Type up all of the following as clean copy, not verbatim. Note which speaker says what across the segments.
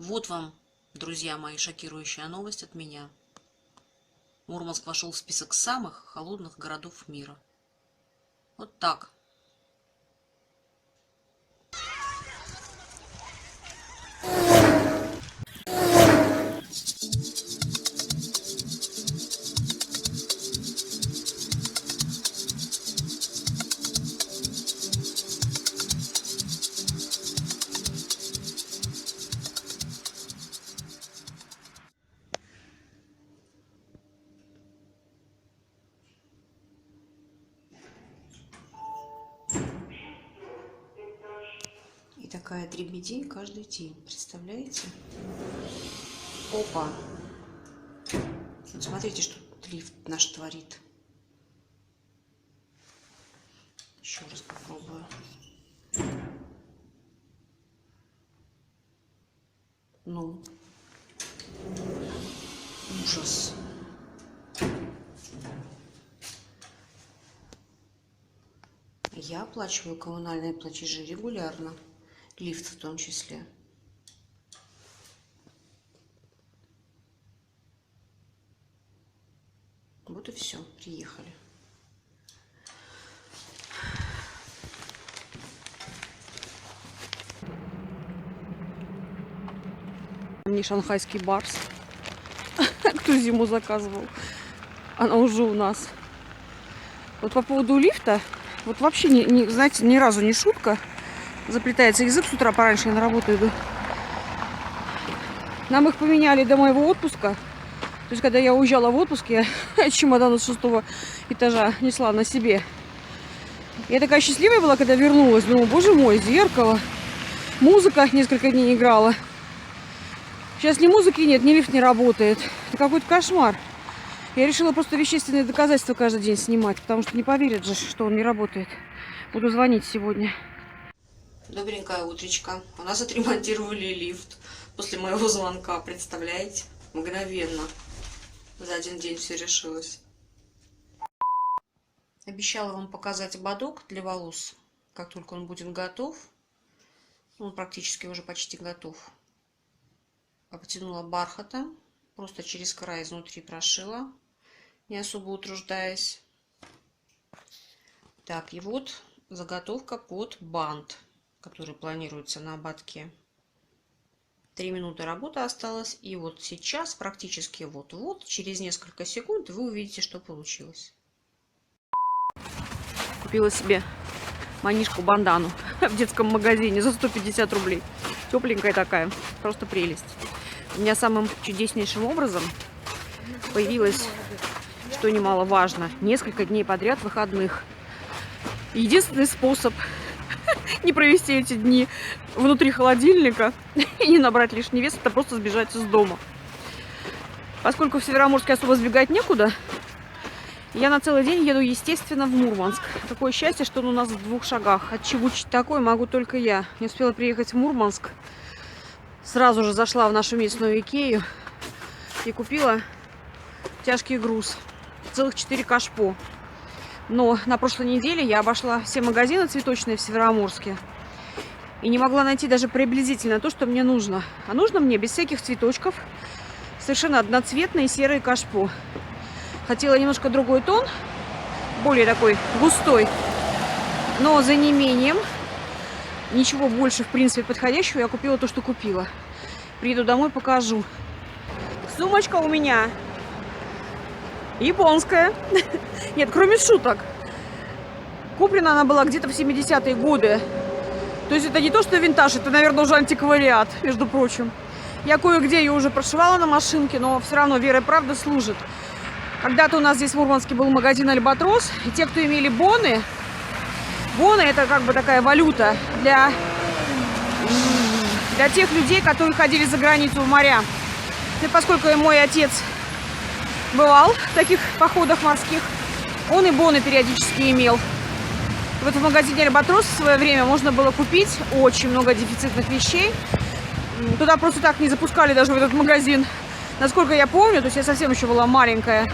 Speaker 1: Вот вам, друзья мои, шокирующая новость от меня. Мурманск вошел в список самых холодных городов мира. Вот так. И такая дребедень каждый день. Представляете? Опа! Вот смотрите, что тут лифт наш творит. Еще раз попробую. Ну, ужас. Я оплачиваю коммунальные платежи регулярно, лифт в том числе. Вот и все, приехали.
Speaker 2: Не шанхайский барс. Кто зиму заказывал? Она уже у нас. Вот по поводу лифта, вот вообще, знаете, ни разу не шутка. Заплетается язык, с утра пораньше я на работу иду. Нам их поменяли до моего отпуска. То есть, когда я уезжала в отпуск, я чемодан с 6-го этажа несла на себе. Я такая счастливая была, когда вернулась. Думаю, боже мой, зеркало. Музыка несколько дней не играла. Сейчас ни музыки нет, ни лифт не работает. Это какой-то кошмар. Я решила просто вещественные доказательства каждый день снимать, потому что не поверят же, что он не работает. Буду звонить сегодня.
Speaker 1: Добренькая утречка. У нас отремонтировали лифт после моего звонка, представляете? Мгновенно. За один день все решилось. Обещала вам показать ободок для волос, как только он будет готов. Он практически уже почти готов. Обтянула бархатом, просто через край изнутри прошила, не особо утруждаясь. Так, и вот заготовка под бант, который планируется на ободке. 3 минуты работы осталось, и вот сейчас практически вот-вот, через несколько секунд вы увидите, что получилось.
Speaker 2: Купила себе манишку-бандану в детском магазине за 150 рублей. Тепленькая такая, просто прелесть. У меня самым чудеснейшим образом появилось, что немаловажно, несколько дней подряд выходных. Единственный способ не провести эти дни внутри холодильника и не набрать лишний вес, это просто сбежать из дома. Поскольку в Североморске особо сбегать некуда, я на целый день еду, естественно, в Мурманск. Такое счастье, что он у нас в 2 шагах. Отчебучить такое могу только я. Не успела приехать в Мурманск. Сразу же зашла в нашу местную Икею и купила тяжкий груз. Целых 4 кашпо. Но на прошлой неделе я обошла все магазины цветочные в Североморске. И не могла найти даже приблизительно то, что мне нужно. А нужно мне без всяких цветочков совершенно одноцветные серые кашпо. Хотела немножко другой тон, более такой густой. Но за неимением ничего больше, в принципе, подходящего я купила то, что купила. Приеду домой, покажу. Сумочка у меня японская. Нет, кроме шуток. Куплена она была где-то в 70-е годы. То есть это не то, что винтаж, это, наверное, уже антиквариат, между прочим. Я кое-где ее уже прошивала на машинке, но все равно вера и правда служит. Когда-то у нас здесь в Мурманске был магазин «Альбатрос», и те, кто имели боны, это как бы такая валюта для тех людей, которые ходили за границу в моря. И поскольку мой отец бывал в таких походах морских, он и боны периодически имел. И вот в магазине «Альбатрос» в свое время можно было купить очень много дефицитных вещей. Туда просто так не запускали даже в этот магазин. Насколько я помню, то есть я совсем еще была маленькая.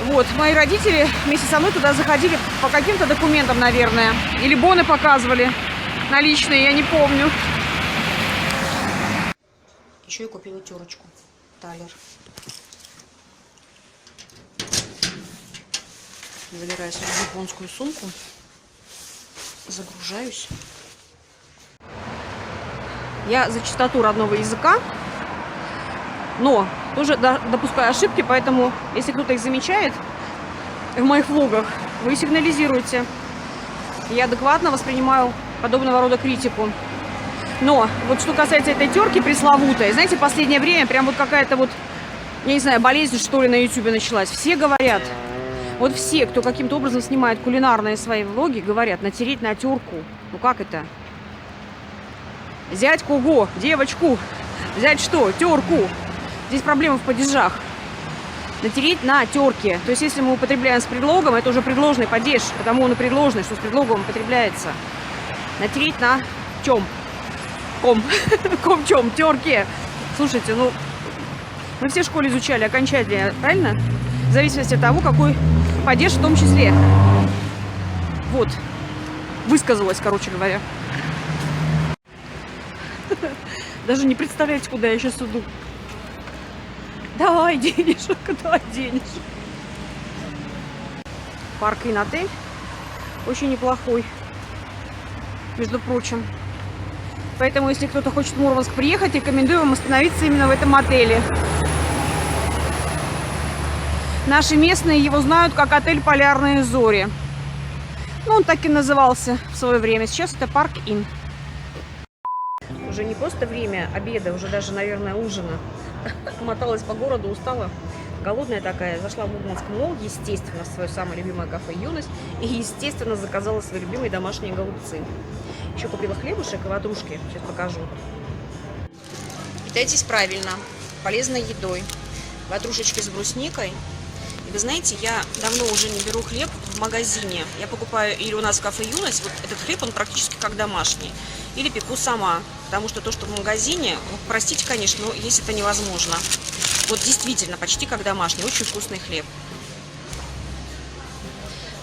Speaker 2: Вот, мои родители вместе со мной туда заходили по каким-то документам, наверное. Или боны показывали наличные, я не помню.
Speaker 1: еще и купила терочку. Талер. Забираюсь в японскую сумку. Загружаюсь.
Speaker 2: Я за чистоту родного языка, но тоже допускаю ошибки, поэтому если кто-то их замечает в моих влогах, вы сигнализируете. Я адекватно воспринимаю подобного рода критику. Но вот что касается этой терки пресловутой, знаете, в последнее время прям вот какая-то вот, я не знаю, болезнь, что ли, на ютубе началась. Все говорят, вот все, кто каким-то образом снимает кулинарные свои влоги, говорят, натереть на терку. Ну как это? Взять кого? Девочку. Взять что? Терку. Здесь проблема в падежах. Натереть на терке. То есть, если мы употребляем с предлогом, это уже предложный падеж. Потому он и предложный, что с предлогом употребляется. Натереть на чем? Ком чем? Терке. Слушайте, ну, мы все в школе изучали окончательно, правильно? В зависимости от того, какой падеж в том числе. Вот. Высказалась, короче говоря. Даже не представляете, куда я сейчас иду. Давай денежек, давай денежек. Парк Ин-отель. Очень неплохой. Между прочим. Поэтому, если кто-то хочет в Мурманск приехать, рекомендую вам остановиться именно в этом отеле. Наши местные его знают как отель «Полярные зори». Ну, он так и назывался в свое время. Сейчас это Парк Ин. Уже не просто время обеда, уже даже, наверное, ужина. Моталась по городу, устала, голодная такая. Зашла в Мурманск Молл, естественно, в свое самое любимое кафе «Юность». И, естественно, заказала свои любимые домашние голубцы. Еще купила хлебушек и ватрушки. Сейчас покажу.
Speaker 1: Питайтесь правильно, полезной едой. Ватрушечки с брусникой. И вы знаете, я давно уже не беру хлеб в магазине. Я покупаю или у нас в кафе «Юность». Вот этот хлеб, он практически как домашний. Или пеку сама. Потому что то, что в магазине, ну, простите, конечно, но есть это невозможно. Вот действительно, почти как домашний. Очень вкусный хлеб.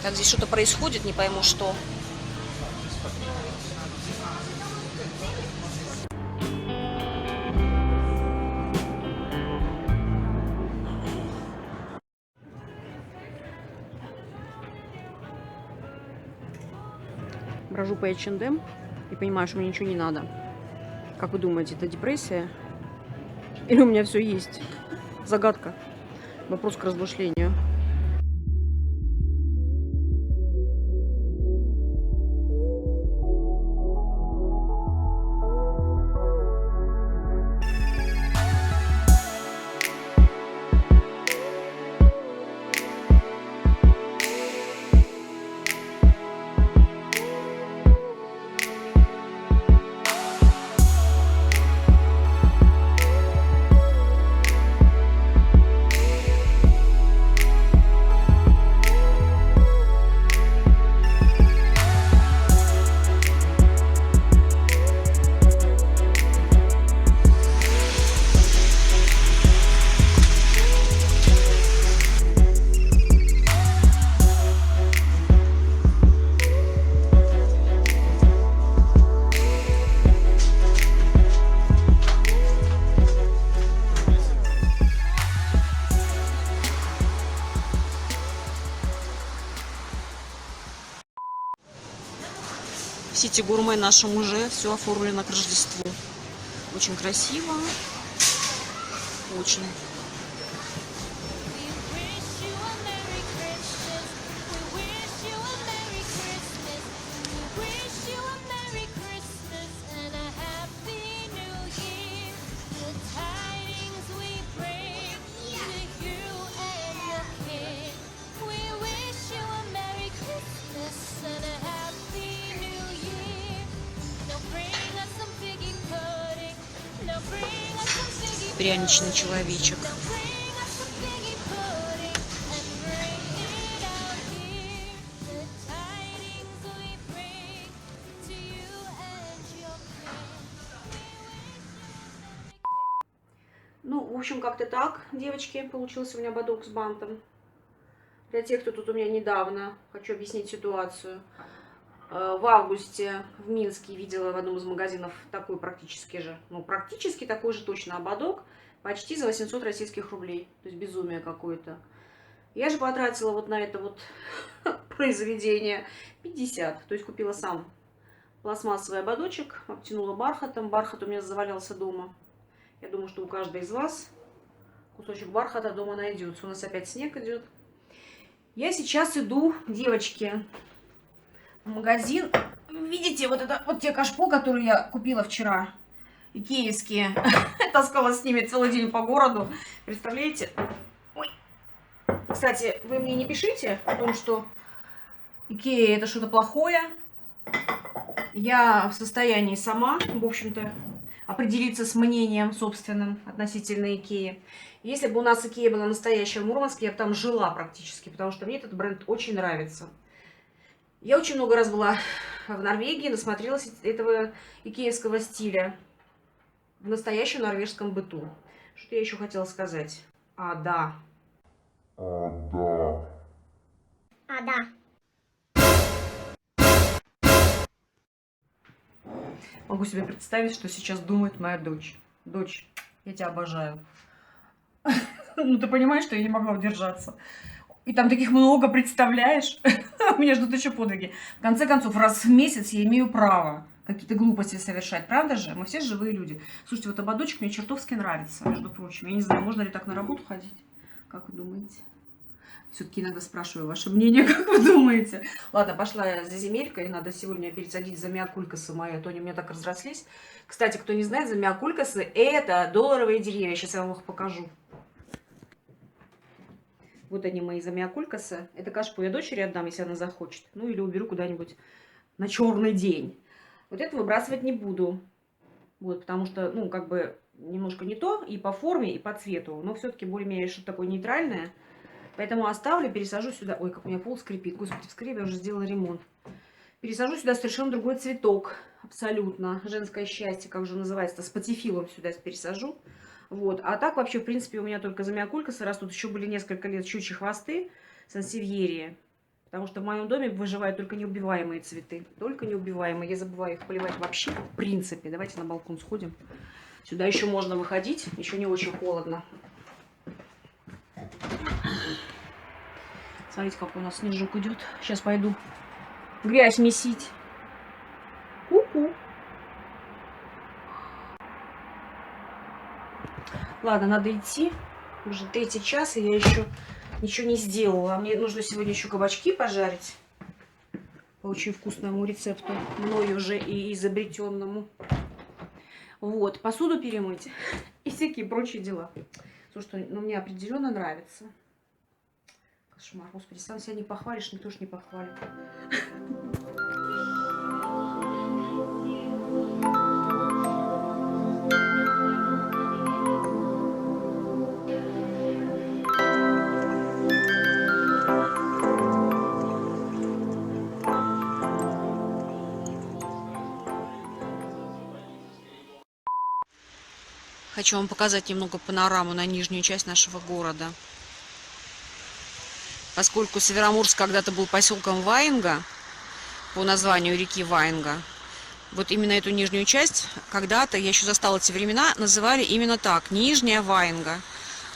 Speaker 1: Так, здесь что-то происходит, не пойму что.
Speaker 2: Брожу по H&M и понимаю, что мне ничего не надо. Как вы думаете, это депрессия? Или у меня все есть? Загадка. Вопрос к размышлению.
Speaker 1: В Сити Гурме нашем уже все оформлено к Рождеству. Очень красиво. Очень. Пряничный человечек.
Speaker 2: Ну, в общем, как-то так, девочки, получился у меня бодок с бантом. Для тех, кто тут у меня недавно, хочу объяснить ситуацию.
Speaker 1: В августе в Минске видела в одном из магазинов такой практически же, ну практически такой же точно ободок, почти за 800 российских рублей. То есть безумие какое-то. Я же потратила вот на это вот произведение 50. То есть купила сам пластмассовый ободочек, обтянула бархатом. Бархат у меня завалялся дома. Я думаю, что у каждой из вас кусочек бархата дома найдется. У нас опять снег идет. Я сейчас иду, девочки, в магазин. Видите, вот это вот те кашпо, которые я купила вчера, икеевские. Таскала с ними целый день по городу. Представляете? Ой. Кстати, вы мне не пишите о том, что Икея это что-то плохое. Я в состоянии сама, в общем-то, определиться с мнением собственным относительно Икеи. Если бы у нас Икея была настоящая в Мурманске, я бы там жила практически, потому что мне этот бренд очень нравится. Я очень много раз была в Норвегии, насмотрелась этого икеевского стиля в настоящем норвежском быту. Что я еще хотела сказать? Да. Могу себе представить, что сейчас думает моя дочь. Дочь, я тебя обожаю. Ну, ты понимаешь, что я не могла удержаться. И там таких много, представляешь? Меня ждут еще подвиги. В конце концов, раз в месяц я имею право какие-то глупости совершать. Правда же? Мы все живые люди. Слушайте, вот ободочек мне чертовски нравится, между прочим. Я не знаю, можно ли так на работу ходить? Как вы думаете? Все-таки иногда спрашиваю ваше мнение, как вы думаете? Ладно, пошла я за земелькой. Надо сегодня пересадить замиокулькасы мои, а то они у меня так разрослись. Кстати, кто не знает, замиокулькасы — это долларовые деревья. Сейчас я вам их покажу. Вот они, мои замиокулькасы. Это кашпо я дочери отдам, если она захочет. Ну, или уберу куда-нибудь на черный день. Вот это выбрасывать не буду. Вот, потому что, ну, как бы, немножко не то и по форме, и по цвету. Но все-таки более-менее что-то такое нейтральное. Поэтому оставлю, пересажу сюда. Ой, как у меня пол скрипит. Господи, в скрипе я уже сделала ремонт. Пересажу сюда совершенно другой цветок. Абсолютно. Женское счастье, как же называется-то, с патифилом сюда пересажу. Вот. А так вообще, в принципе, у меня только замиокулькасы растут. Еще были несколько лет щучьи хвосты, сансевьерии. Потому что в моем доме выживают только неубиваемые цветы. Только неубиваемые. Я забываю их поливать вообще, в принципе. Давайте на балкон сходим. Сюда еще можно выходить. Еще не очень холодно. Смотрите, какой у нас снежок идет. Сейчас пойду грязь месить. Ку-ку. Ладно, надо идти. Уже 3-й час, и я еще ничего не сделала. Мне нужно сегодня еще кабачки пожарить. По очень вкусному рецепту. Мною уже и изобретенному. Вот. Посуду перемыть. И всякие прочие дела. Слушай, ну мне определенно нравится. Кошмар. Господи, сам себя не похвалишь, никто ж не похвалит. Хочу вам показать немного панораму на нижнюю часть нашего города. Поскольку Североморск когда-то был поселком Ваенга, по названию реки Ваенга, вот именно эту нижнюю часть когда-то, я еще застала эти времена, называли именно так, Нижняя Ваенга.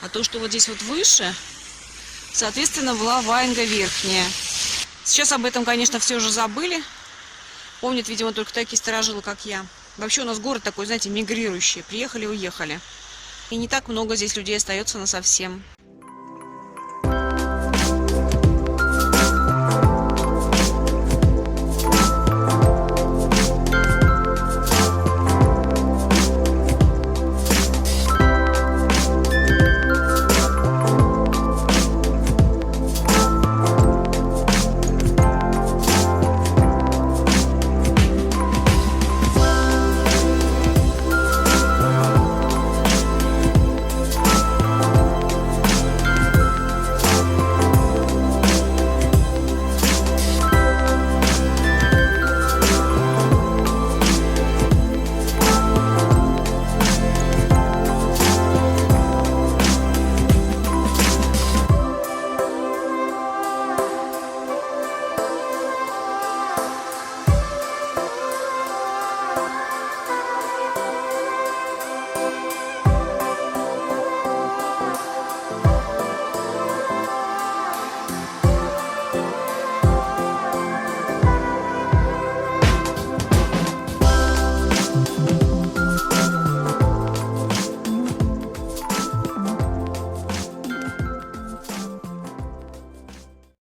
Speaker 1: А то, что вот здесь вот выше, соответственно, была Ваенга Верхняя. Сейчас об этом, конечно, все уже забыли. Помнят, видимо, только такие старожилы, как я. Вообще у нас город такой, знаете, мигрирующий. Приехали, уехали. И не так много здесь людей остается насовсем.